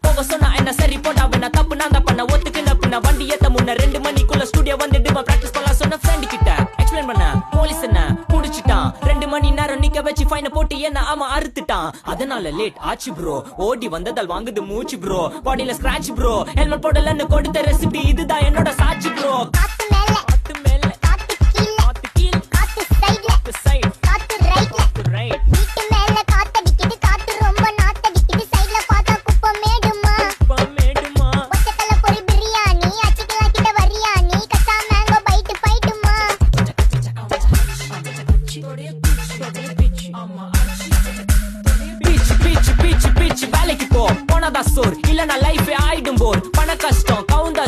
போக சொன்னா என்ன சரி போட்டா வேணா தப்பு நான் தான் பண்ண ஒத்துக்கு நப்புன வண்டி ஏத்த முன்ன 2 மணிக்குள்ள ஸ்டுடியோ வந்துட்டு பிராக்டிஸ் பண்ணலாம் சொன்ன ஃப்ரெண்ட் கிட்ட எக்ஸ்பிளைன் பண்ண போலீஸ் என்ன புடிச்சிட்டான் 2 மணி நேரம் நிக்க வச்சு ஃபைன போட்டு என்ன அவன் அறுத்துட்டான் அதனால லேட் ஆச்சு ப்ரோ ஓடி வந்ததால் வாங்குது மூச்சு ப்ரோ பாடியில ஸ்கிராட்ச் ப்ரோ ஹெல்மெட் போடலன்னு கொடுத்த ரெசிபி இதுதான் என்னோட சாட்சி ப்ரோ காத்து மேல காத்து கீழ காத்து சைடு காத்து ரைட் வீட்டு மேல காத்தடிக்குது காத்து ரொம்ப நாத்தடிக்குது சைடுல பார்த்தா குப்பை மேடுமா ஒச்சக்கல்ல பொரி பிரியாணி அச்சிக்கலாம் கிட்ட வரியாணி கச்சா மேங்கோ பைட்டு பைட்டுமா பீச் வேலைக்கு போ போனதா சோர் இல்லனா லைஃபே ஆயிடும் போர் பண கஷ்டம் கவுண்ட்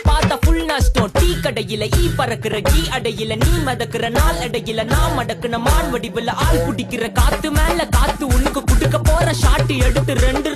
பார்த்தா ஃபுல் நஷ்டம் டீ கடையில ஈ பறக்குற டீ அடையில நீ மதக்குற நாள் அடையில நான் மடக்குன மான் வடிவுல ஆள் குடிக்கிற காத்து மேல காத்து உனக்கு குடுக்க போற ஷாட் எடுத்து 2